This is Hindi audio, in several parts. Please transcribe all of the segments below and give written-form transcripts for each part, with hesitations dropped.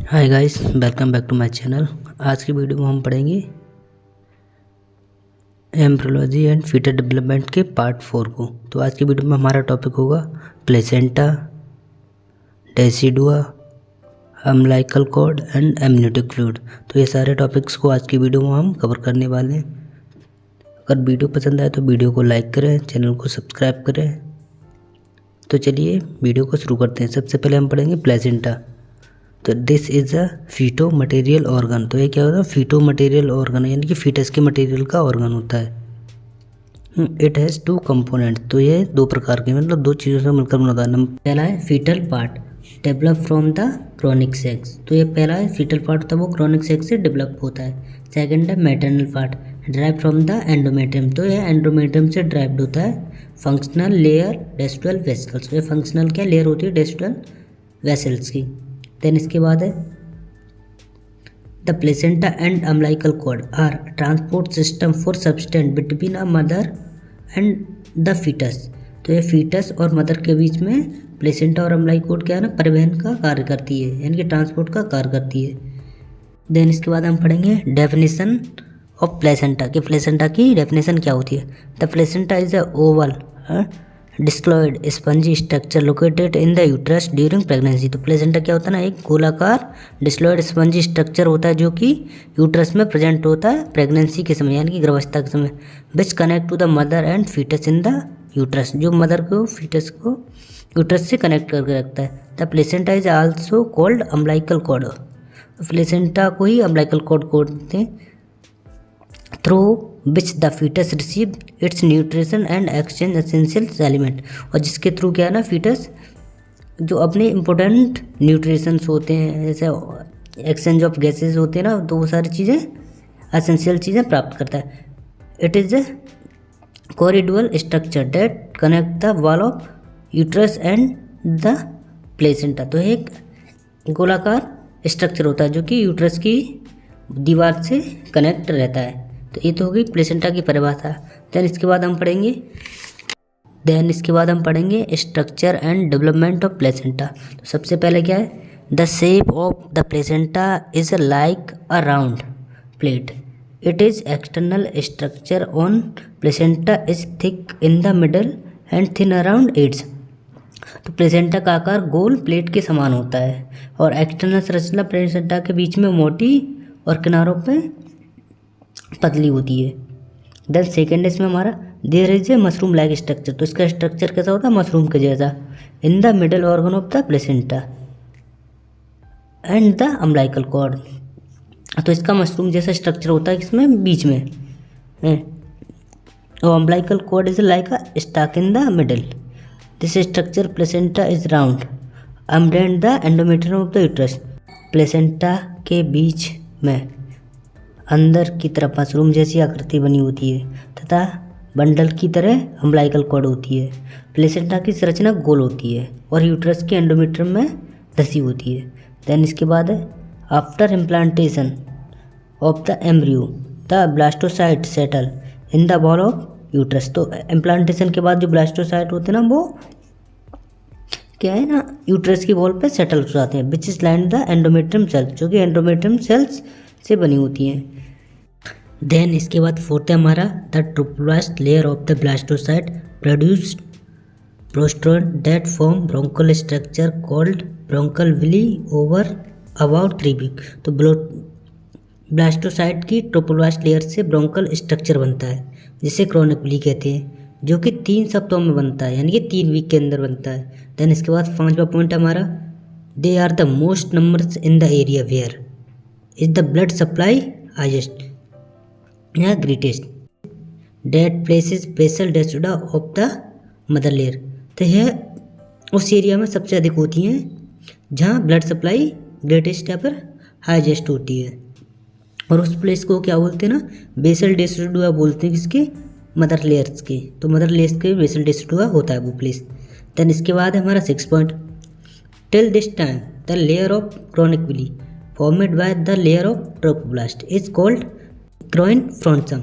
Hi guys, welcome back to my channel. आज की वीडियो में हम पढ़ेंगे एम्ब्रियोलॉजी एंड फीटल डेवलपमेंट के पार्ट 4 को। तो आज की वीडियो में हमारा टॉपिक होगा placenta, decidua, umbilical cord and amniotic fluid. तो ये सारे टॉपिक्स को आज की वीडियो में हम कवर करने वाले हैं। अगर वीडियो पसंद आए तो वीडियो को लाइक करें, चैनल को सब्सक्राइब करें। तो चलिए वीडियो को शुरू करते हैं। सबसे पहले हम पढ़ेंगे प्लेसेंटा। तो this is a feto material organ. तो ये क्या होता है? फीटो मटेरियल ऑर्गन, यानी कि फीटस के मटेरियल का ऑर्गन होता है। It has 2 component. तो ये 2 प्रकार के, मतलब 2 चीज़ों से मिलकर बना होता है। पहला है fetal part develop from the chorionic sacs. तो ये पहला है फीटल पार्ट होता है, वो क्रोनिक सेक्स से डेवलप होता है। सेकेंड है maternal part derive from the endometrium. तो ये एंडोमेट्रियम से ड्राइव्ड होता है। Functional layer decidual vesicles. ये फंक्शनल क्या लेयर होती है? डेस्टुअल वेसल्स की। देन इसके बाद है the placenta and umbilical cord are transport system for substance between a mother and the fetus. तो ये फीटस और मदर के बीच में प्लेसेंटा और अम्बिलिकल कॉर्ड क्या है ना, परिवहन का कार्य करती है, यानी कि ट्रांसपोर्ट का कार्य करती है। देन इसके बाद हम पढ़ेंगे डेफिनेशन ऑफ प्लेसेंटा। कि प्लेसेंटा की डेफिनेशन क्या होती है। The placenta is a oval discoid spongy structure located in the uterus during pregnancy. तो प्लेसेंटा क्या होता है ना, एक गोलाकार डिस्क्लोइड स्पंजी स्ट्रक्चर होता है जो कि यूट्रस में प्रेजेंट होता है प्रेगनेंसी के समय, यानी कि गर्भावस्था के समय। Which connect to the mother and fetus in the uterus. जो मदर को फीटस को यूट्रस से कनेक्ट करके रखता है। The placenta is also called umbilical cord. Placenta को ही अम्बिलिकल कॉर्ड बोलते हैं। Through which the fetus receive its nutrition and exchange essential element. और जिसके थ्रू क्या है ना, फीटस जो अपने इम्पोर्टेंट न्यूट्रिशंस होते हैं, जैसे एक्सचेंज ऑफ गैसेज होते हैं ना, तो वो सारी चीज़ें एसेंशियल चीज़ें प्राप्त करता है। इट इज़ अ कॉरिडुअल structure that connect the wall of uterus and the placenta. तो एक गोलाकार स्ट्रक्चर होता है जो कि यूट्रस की दीवार से कनेक्ट रहता है। तो ये तो होगी प्लेसेंटा की परिभाषा। देन इसके बाद हम पढ़ेंगे structure and development of placenta. तो सबसे पहले क्या है, the shape of the placenta is like a round plate. It is external structure on placenta is thick in the middle and thin around edges. तो प्लेसेंटा का आकार गोल प्लेट के समान होता है और एक्सटर्नल संरचना प्लेसेंटा के बीच में मोटी और किनारों पे पतली होती है। देन सेकेंड इसमें हमारा there is a mushroom like structure. तो इसका स्ट्रक्चर कैसा होता है? मशरूम के जैसा। In the middle organ of the placenta and the umbilical cord. तो इसका मशरूम जैसा स्ट्रक्चर होता है इसमें बीच में, और umbilical cord is like a stalk in the middle. This structure placenta is round embedded the endometrium of the uterus. Placenta के बीच में अंदर की तरफ मशरूम जैसी आकृति बनी होती है तथा बंडल की तरह अम्बिलिकल कॉर्ड होती है। प्लेसेंटा की संरचना गोल होती है और यूट्रस के एंडोमेट्रियम में धसी होती है। देन इसके बाद है after implantation of the embryo the blastocyst settle in the wall of uterus. तो इम्प्लांटेशन के बाद जो ब्लास्टोसाइट होते हैं ना, वो क्या है ना, यूट्रस की वॉल पे सेटल हो जाते हैं। Which is line the endometrium cells, जो कि एंडोमेट्रियम सेल्स से बनी होती हैं। देन इसके बाद फोर्थ है हमारा the trophoblast layer of the blastocyst produced प्रोस्टोन that form bronchial structure called bronchial villi over about 3 week. तो ब्लास्टोसाइट की ट्रोपोब्लास्ट लेयर से ब्रोंकल स्ट्रक्चर बनता है जिसे क्रोनिक विली कहते हैं, जो कि 3 सप्ताहों में बनता है, यानी कि 3 वीक के अंदर बनता है। देन इसके बाद 5वां पॉइंट हमारा they are the most numbers in the area where is the blood supply highest या greatest that places basal decidua of the mother layer. तो यह उस एरिया में सबसे अधिक होती हैं जहाँ ब्लड सप्लाई ग्रेटेस्ट या फिर हाईएस्ट होती है। और उस प्लेस को क्या बोलते हैं ना, बेसल डेस्टुडा बोलते हैं, किसके? मदर लेयर्स के। तो मदर लेयर्स के बेसल डेस्टुडा होता है वो प्लेस। देन इसके बाद है हमारा 6 point till this time the layer of chorionic villi formed by the layer of trophoblast is called chorion frondosum.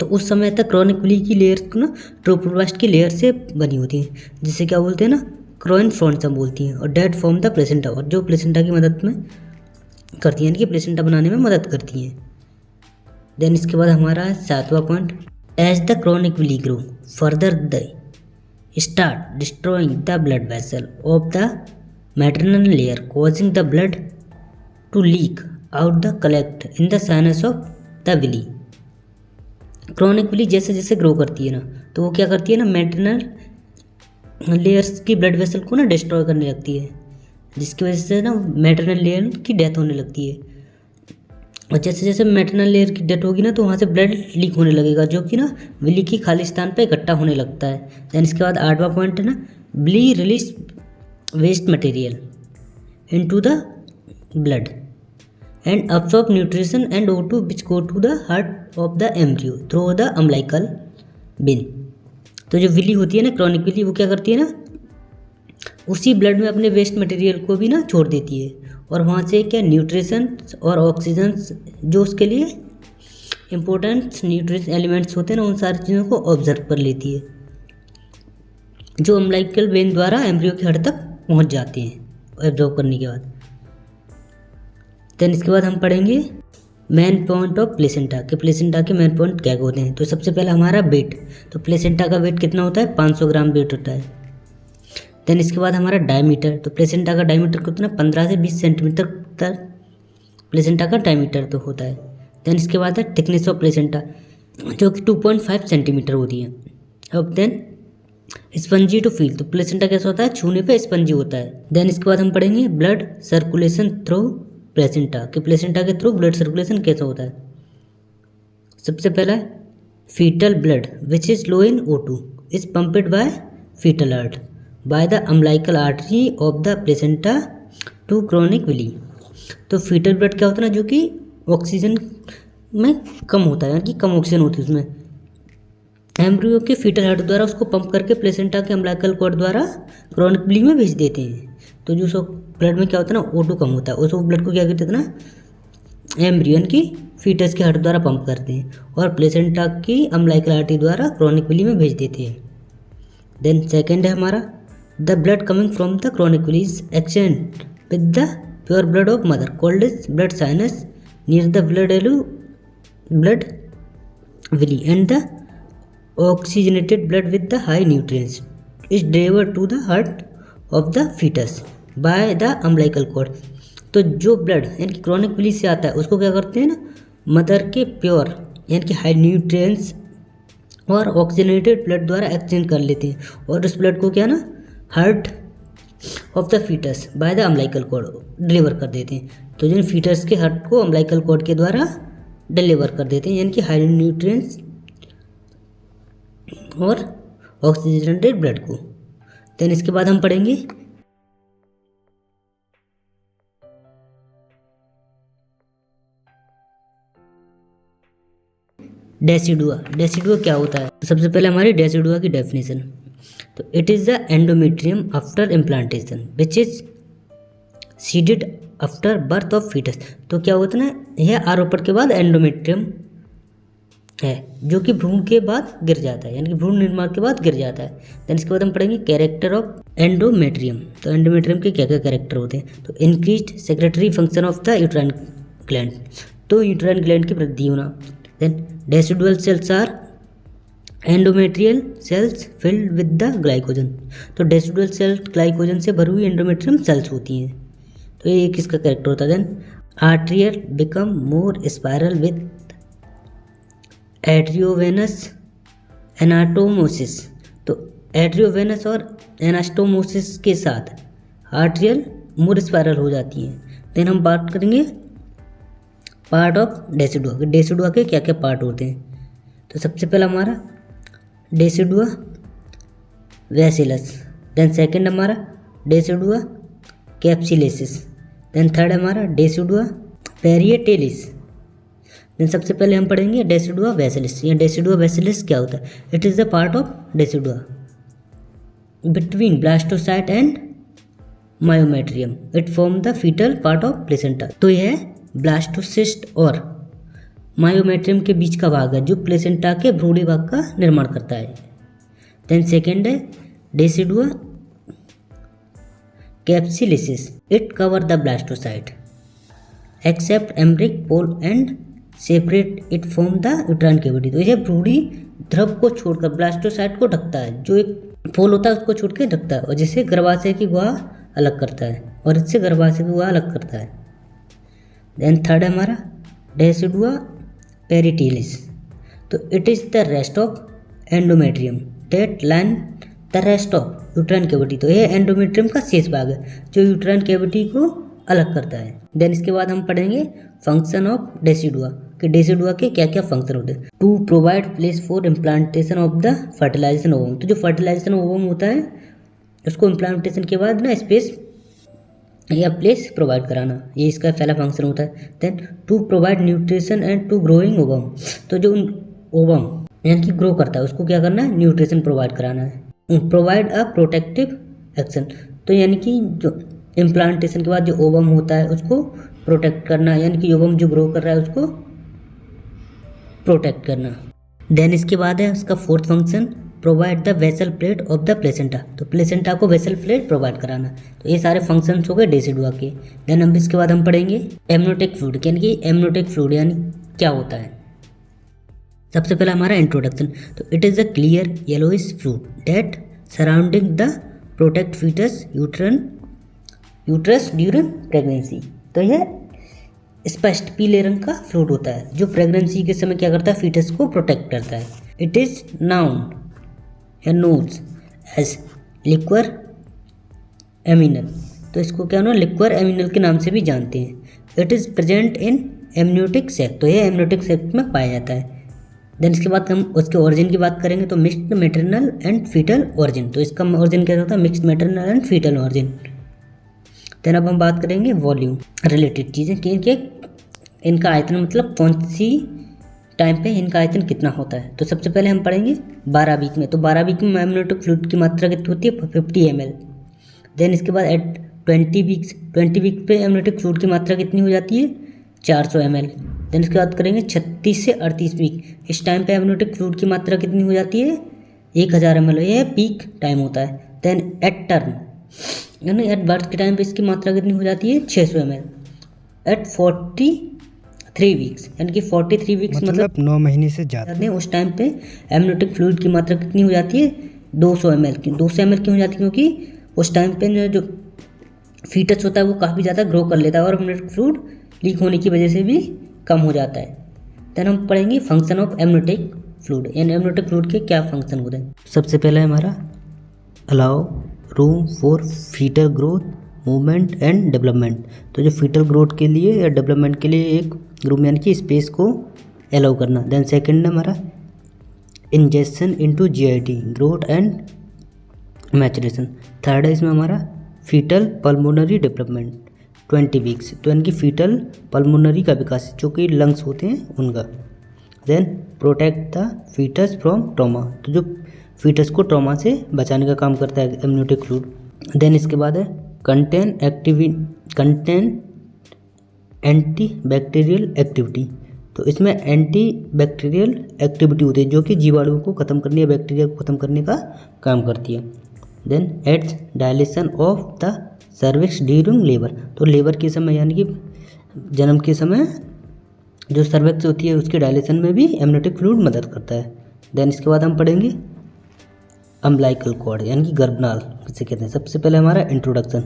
तो उस समय तक क्रोनिक विली की लेयर को ना ट्रोपोब्लास्ट की लेयर से बनी होती है, जिसे क्या बोलते हैं ना, क्रोइन फ्रॉन्सम बोलती हैं। और डेट फॉर्म द प्लेसेंटा, और जो प्लेसेंटा की मदद में करती हैं, यानी कि प्लेसेंटा बनाने में मदद करती हैं। देन इसके बाद हमारा 7वां point, as the chorionic villi grow further the start destroying the blood vessel of the maternal layer causing the blood to leak out the collect in the sinus of the villi. Chorionic villi जैसे जैसे ग्रो करती है ना, तो वो क्या करती है ना, मैटरनल लेयर्स की ब्लड वेसल को ना डिस्ट्रॉय करने लगती है, जिसकी वजह से ना मैटरनल लेयर की डेथ होने लगती है। और जैसे जैसे मैटरनल लेयर की डेथ होगी ना, तो वहाँ से ब्लड लीक होने लगेगा, जो कि ना विली की खाली स्थान पे इकट्ठा होने लगता है। दैन इसके बाद 8वां पॉइंट है ना, villi release waste material into the blood and absorb nutrition and O2 which go to the heart of the embryo through the umbilical vein। तो जो विली होती है ना, क्रॉनिक विली, वो क्या करती है ना, उसी ब्लड में अपने वेस्ट मटेरियल को भी ना छोड़ देती है, और वहाँ से क्या न्यूट्रिशन और ऑक्सीजन जो उसके लिए इम्पोर्टेंट न्यूट्रिशन एलिमेंट्स होते हैं ना, उन सारी चीज़ों को ऑब्जर्व कर लेती है, जो अम्बिलिकल वेन द्वारा एम्ब्रियो के हड तक पहुँच जाते हैं एब्जॉर्ब करने के बाद। देन इसके बाद हम पढ़ेंगे मेन पॉइंट ऑफ प्लेसेंटा के प्लेसेंटा के मेन पॉइंट क्या होते हैं। तो सबसे पहले हमारा वेट, तो प्लेसेंटा का वेट कितना होता है, 500 ग्राम वेट होता है। देन इसके बाद हमारा डायमीटर, तो प्लेसेंटा का डायमीटर कितना, 15 से 20 सेंटीमीटर तक प्लेसेंटा का डायमीटर तो होता है। देन इसके बाद है थिकनेस ऑफ प्लेसेंटा, जो कि 2.5 सेंटीमीटर होती है। अब देन स्पंजी टू फील, तो प्लेसेंटा कैसा होता है, छूने पे स्पंजी होता है। देन इसके बाद हम पढ़ेंगे ब्लड सर्कुलेशन थ्रू प्लेसेंटा के प्लेसेंटा के थ्रू ब्लड सर्कुलेशन कैसा होता है। सबसे पहला fetal blood which is low in O2 is pumped by fetal heart by the umbilical artery of the placenta to chorionic villi. तो फीटल ब्लड क्या होता है ना, जो कि ऑक्सीजन में कम होता है, यानी कि कम ऑक्सीजन होती है उसमें, एम्ब्रियो के फीटल हार्ट द्वारा उसको पंप करके प्लेसेंटा के अम्बिलिकल कॉर्ड द्वारा क्रॉनिक विली में भेज देते हैं। तो जो सब ब्लड में क्या होता है ना, O2 कम होता है, उस ब्लड को क्या करते हैं ना, एम्ब्रियन की फीटस के हार्ट द्वारा पंप करते हैं और प्लेसेंटा की अम्बिलिकल आर्टरी द्वारा क्रॉनिक विली में भेज देते हैं। देन सेकेंड है हमारा the blood coming from the chorionic villi is exchange with the pure blood of mother called is blood sinus near the blood villi and the oxygenated blood with the high nutrients is delivered to the heart of the fetus by the umbilical cord. तो जो ब्लड यानी कि क्रॉनिक विली से आता है, उसको क्या करते हैं ना, मदर के प्योर यानी कि हाई न्यूट्रिएंट्स और ऑक्सीजनेटेड ब्लड द्वारा एक्सचेंज कर लेते हैं, और उस ब्लड को क्या ना, heart of the fetus by the umbilical cord deliver कर देते हैं। तो जिन फीटस के हार्ट को अम्बिलिकल कॉर्ड के द्वारा डिलीवर कर देते हैं, यानी कि हाई न्यूट्रिएंट्स और ऑक्सीजनेटेड ब्लड को। देन इसके बाद हम पढ़ेंगे डेसिडुआ। डेसिडुआ क्या होता है, तो सबसे पहले हमारी डेसिडुआ की डेफिनेशन, तो it is the endometrium after implantation which is seeded after birth of fetus. तो क्या होता है ना, यह आरोपण के बाद एंडोमेट्रियम है, जो कि भ्रूण के बाद गिर जाता है, यानी कि भ्रूण निर्माण के बाद गिर जाता है। देन इसके बाद हम पढ़ेंगे कैरेक्टर ऑफ एंडोमेट्रियम। तो एंडोमेट्रियम के क्या क्या कैरेक्टर होते हैं, तो increased secretory function of the uterine gland, तो यूट्राइन ग्लैंड की वृद्धि होना। Then decidual cells are endometrial cells filled with the glycogen, तो डेसिडुअल सेल ग्लाइकोजन से भरी हुई एंडोमेट्रियम सेल्स होती हैं। तो ये एक इसका कैरेक्टर होता है। Then arterial become more spiral with arteriovenous anastomosis, तो एट्रियोवेनस और एनास्टोमोसिस के साथ आर्ट्रियल मोर स्पायरल हो जाती हैं। देन हम बात करेंगे पार्ट ऑफ डेसिडुआ, डेसिडुआ के क्या क्या पार्ट होते हैं। तो सबसे पहला हमारा डेसिडुआ वैसिलस, देन सेकंड हमारा डेसिडुआ कैप्सिलेसिस, देन थर्ड हमारा डेसिडुआ पेरिएटेलिस। देन सबसे पहले हम पढ़ेंगे डेसिडुआ वैसिलिस। या डेसिडुआ वैसिलिस क्या होता है, it is the part of decidua between blastocyst and myometrium, it form the fetal part of placenta. तो यह ब्लास्टोसिस्ट और मायोमेट्रियम के बीच का भाग है, जो प्लेसेंटा के भ्रूणी भाग का निर्माण करता है। देन सेकेंड है decidua capsularis, it cover the blastocyst except embryonic pole and separate it from the uterine cavity. तो ये भ्रूणी द्रव को छोड़कर ब्लास्टोसाइट को ढकता है, जो एक पोल होता है उसको छोड़ के ढकता है, और जिससे गर्भाशय की गुहा अलग करता है, और इससे गर्भाशय की गुहा अलग करता है। देन थर्ड है हमारा डेसिडुआ पेरिटिलिस। तो it is the rest of endometrium that line the rest of uterine cavity. तो ये एंडोमेट्रियम का शेष भाग है जो यूट्राइन कैविटी को अलग करता है। देन इसके बाद हम पढ़ेंगे फंक्शन ऑफ डेसिडुआ, कि डेसिडुआ के क्या क्या फंक्शन होते हैं। To provide place for implantation of the fertilization ovum. तो जो फर्टिलाइजेशन ओवम होता है उसको इम्प्लांटेशन के बाद ना स्पेस या प्लेस प्रोवाइड कराना, ये इसका पहला फंक्शन होता है। Then to provide nutrition and to growing ovum. तो जो ओवम यानी कि ग्रो करता है उसको क्या करना है, न्यूट्रिशन प्रोवाइड कराना है। Provide a protective action. तो यानी कि जो इम्प्लांटेशन के बाद जो ओवम होता है उसको प्रोटेक्ट करना, यानी कि ओवम जो ग्रो कर रहा है उसको प्रोटेक्ट करना। देन इसके बाद है उसका fourth function provide the vessel plate of the placenta. तो प्लेसेंटा को वेसल प्लेट प्रोवाइड कराना। तो ये सारे फंक्शंस हो गए डेसिडुआ के। देन हम इसके बाद हम पढ़ेंगे एमनियोटिक फ्लूइड, यानी कि एमनियोटिक फ्लूइड यानी क्या होता है। सबसे पहला हमारा इंट्रोडक्शन। तो it is a clear yellowish fluid that surrounding the protect fetus uterus during pregnancy. तो यह स्पष्ट पीले रंग का फ्लूइड होता है जो प्रेगनेंसी के समय क्या करता है, फीटस को प्रोटेक्ट करता है। इट इज़ नाउन या नोज एज लिक्वर एमिनल। तो इसको क्या ना लिक्वर एमिनल के नाम से भी जानते हैं। It is present in amniotic sac. तो यह एमनियोटिक सेक में पाया जाता है। देन इसके बाद हम उसके ओरिजिन की बात करेंगे। तो mixed maternal and fetal origin. तो इसका ओरिजिन क्या होता है, mixed maternal and fetal origin. Then अब हम बात करेंगे वॉल्यूम रिलेटेड चीज़ें कि इनका आयतन मतलब कौन सी टाइम पे इनका आयतन कितना होता है। तो सबसे पहले हम पढ़ेंगे 12 वीक में। तो 12 वीक में एमनियोटिक फ्लूइड की मात्रा कितनी होती है, 50 ml। देन इसके बाद एट 20 वीक पे एमनियोटिक फ्लूइड की मात्रा कितनी हो जाती है, 400 ml। देन इसके बाद करेंगे 36 से 38 वीक। इस टाइम पे एमनियोटिक फ्लूइड की मात्रा कितनी हो जाती है, 1000 ml। ये पीक टाइम होता है। देन एट टर्म यानी एट बर्थ के टाइम पे इसकी मात्रा कितनी हो जाती है, 600 ml। एट 43 वीक्स यानी कि 43 वीक्स मतलब 9 महीने से ज़्यादा उस टाइम पे एमनियोटिक फ्लूइड की मात्रा कितनी हो जाती है, 200 ml की। 200 ml क्यों हो जाती है, क्योंकि उस टाइम पे जो फीटस होता है वो काफ़ी ज़्यादा ग्रो कर लेता है और एमनियोटिक फ्लूइड लीक होने की वजह से भी कम हो जाता है। देन हम पढ़ेंगे फंक्शन ऑफ एमनियोटिक फ्लूइड, यानी एमनियोटिक फ्लूइड के क्या फंक्शन होते हैं। सबसे पहला है हमारा allow room for fetal growth movement and development. तो जो फीटल ग्रोथ के लिए या डेवलपमेंट के लिए एक रूम यानी कि स्पेस को अलाउ करना। देन सेकंड है हमारा injection into GIT growth and maturation. Third है इसमें हमारा फीटल पल्मोनरी डेवलपमेंट 20 वीक्स। तो यानी कि फीटल पल्मोनरी का विकास जो कि लंग्स होते हैं उनका। Then protect the fetus from trauma. तो जो फीटस को ट्रॉमा से बचाने का काम करता है एमनियोटिक फ्लूइड। देन इसके बाद है कंटेन एंटी बैक्टीरियल एक्टिविटी। तो इसमें एंटी बैक्टीरियल एक्टिविटी होती है जो कि जीवाणुओं को ख़त्म करने या बैक्टीरिया को ख़त्म करने का काम करती है। Then aids dilation of the cervix during labour. तो लेबर के समय यानी कि जन्म के समय जो सर्विक्स होती है उसके डायलेशन में भी एमनियोटिक फ्लूइड मदद करता है। देन इसके बाद हम पढ़ेंगे अम्बिलिकल कॉर्ड यानी कि गर्भनाल किसे कहते हैं। सबसे पहले हमारा introduction.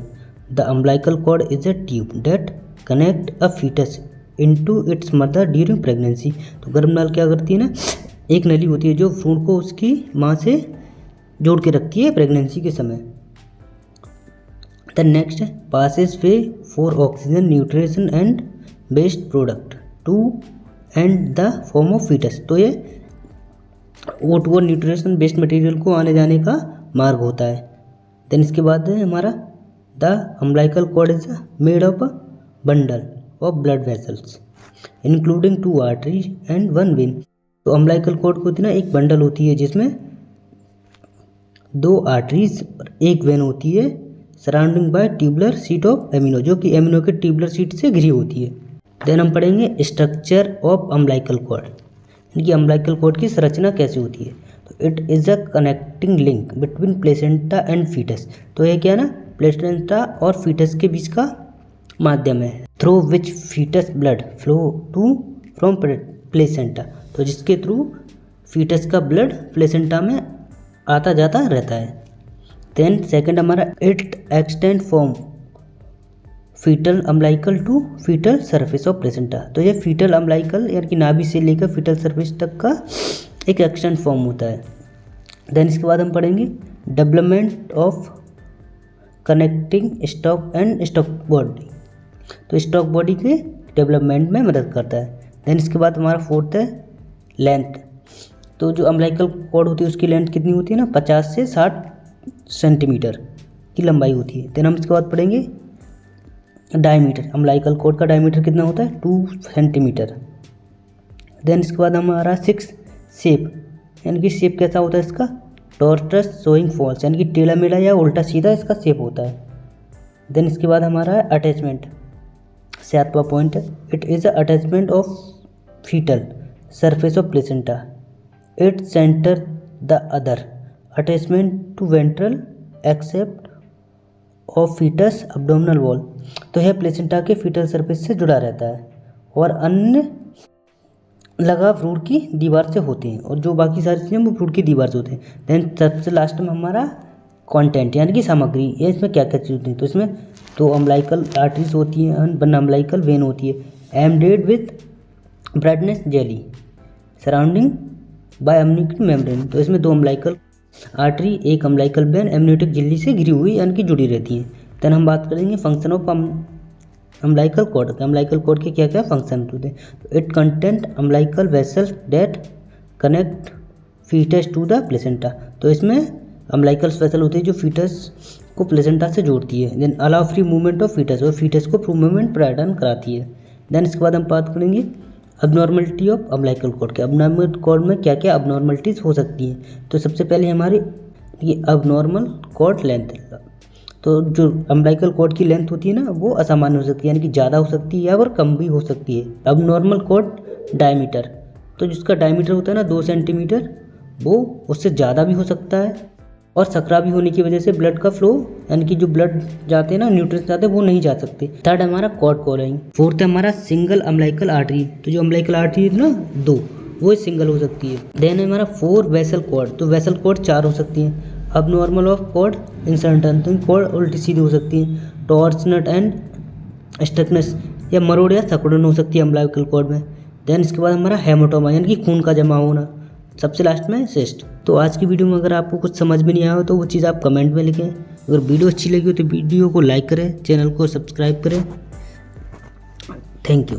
The umbilical cord is a tube that connect a fetus into its mother during pregnancy. तो गर्भनाल क्या करती है ना, एक नली होती है जो भ्रूण को उसकी माँ से जोड़ के रखती है प्रेगनेंसी के समय। The next passes way for oxygen nutrition and waste product to and the form of fetus. तो ये O2 और न्यूट्रिशन बेस्ड मटेरियल को आने जाने का मार्ग होता है। देन इसके बाद है हमारा the umbilical cord is made of bundle of blood vessels including 2 arteries and 1 vein. तो अम्बिलिकल कॉर्ड को होती है ना, एक बंडल होती है जिसमें 2 आर्टरीज और 1 वेन होती है surrounding by tubular sheet of amino, जो कि एमिनो के ट्यूबुलर शीट से घिरी होती है। देन हम पढ़ेंगे स्ट्रक्चर ऑफ अम्बिलिकल कॉर्ड, यानी कि अम्बिलिकल कॉर्ड की संरचना कैसे होती है। तो it is a connecting link between placenta and fetus. तो ये क्या ना, प्लेसेंटा और फीटस के बीच का माध्यम है through which fetus blood flow to from placenta, तो जिसके थ्रू फीटस का ब्लड प्लेसेंटा में आता जाता रहता है। देन सेकंड हमारा it extend from fetal umbilical to fetal surface of placenta, तो ये फीटल अम्लाइकल यानी कि नाभि से लेकर फीटल सरफेस तक का एक एक्सटेंड फॉर्म होता है। देन इसके बाद हम पढ़ेंगे development of connecting stock and stock body, तो स्टॉक बॉडी के डेवलपमेंट में मदद करता है। देन इसके बाद हमारा फोर्थ है लेंथ, तो जो अम्लाइकल कॉर्ड होती है उसकी लेंथ कितनी होती है ना 50 से 60 सेंटीमीटर की लंबाई होती है। देन हम इसके बाद पढ़ेंगे डायमीटर, अम्लाइकल कॉर्ड का डायमीटर कितना होता है 2 सेंटीमीटर। देन इसके बाद हमारा 6 शेप, यानी कि शेप कैसा होता है इसका टॉर्टस शोइंग फॉल्स, यानी कि टेढ़ा मेढ़ा या उल्टा सीधा इसका शेप होता है। देन इसके बाद हमारा है अटैचमेंट, 7वां पॉइंट है it is a attachment of fetal surface of placenta, it center the other attachment to ventral except of fetus abdominal wall, तो यह प्लेसेंटा के फीटल सरफेस से जुड़ा रहता है और अन्य लगाव फ्रूट की दीवार से होते हैं, और जो बाकी सारी चीज़ें वो फ्रूट की दीवार से होते हैं। देन सबसे लास्ट में हमारा कंटेंट यानी कि सामग्री, ये इसमें क्या क्या चीज़ होती है, तो इसमें 2 अम्लाइकल आर्टरीज होती हैं, 1 अम्लाइकल वेन होती है embedded with brightness jelly surrounding by amniotic membrane, तो इसमें 2 umbilical artery 1 umbilical vein amniotic झिल्ली से घिरी हुई यानी कि जुड़ी रहती है। देन हम बात करेंगे function of umbilical cord, umbilical cord के क्या क्या फंक्शन होते हैं, तो it content umbilical vessels that connect fetus to the placenta, तो इसमें अम्लाइकल वेसल होती है जो फीटस को प्लेसेंटा से जोड़ती है। Then allow free movement of fetus, और फीटस को फ्री मूवमेंट प्रदान कराती है। देन इसके बाद हम बात करेंगे अबनॉर्मलिटी ऑफ अम्लाइकल कॉर्ड के, अबनॉर्मल कॉर्ड में क्या क्या अबनॉर्मलिटीज़ हो सकती हैं, तो सबसे पहले हमारी ये अबनॉर्मल कॉर्ड लेंथ, तो जो अम्लाइकल कॉर्ड की लेंथ होती है ना वो असामान्य हो सकती है, यानी कि ज़्यादा हो सकती है या और कम भी हो सकती है। अबनॉर्मल कॉर्ड डायमीटर, तो जिसका डायमीटर होता है ना 2 सेंटीमीटर, वो उससे ज़्यादा भी हो सकता है, और सकरा भी होने की वजह से ब्लड का फ्लो यानी कि जो ब्लड जाते हैं ना न्यूट्रिएंट्स जाते हैं वो नहीं जा सकते। थर्ड हमारा कॉर्ड कॉलोइंग। फोर्थ है हमारा सिंगल अम्लाइकल आर्टरी, तो जो अम्लाइकल आर्टरी है ना 2 वो सिंगल हो सकती है। देन है हमारा 4 वेसल कॉर्ड, तो वेसल कॉर्ड 4 हो सकती हैं। अब नॉर्मल ऑफ कॉर्ड इंसर्टन, तो कॉर्ड उल्टी सीधी हो सकती है। टॉर्सनट एंड स्टकनेस या मरोड़ या सकुड़न हो सकती है अम्लाइकल कॉर्ड में। देन इसके बाद हमारा हेमाटोमा यानी कि खून का जमा होना। सबसे लास्ट में सिस्ट। तो आज की वीडियो में अगर आपको कुछ समझ में नहीं आया हो तो वो चीज़ आप कमेंट में लिखें। अगर वीडियो अच्छी लगी हो तो वीडियो को लाइक करें, चैनल को सब्सक्राइब करें। Thank you.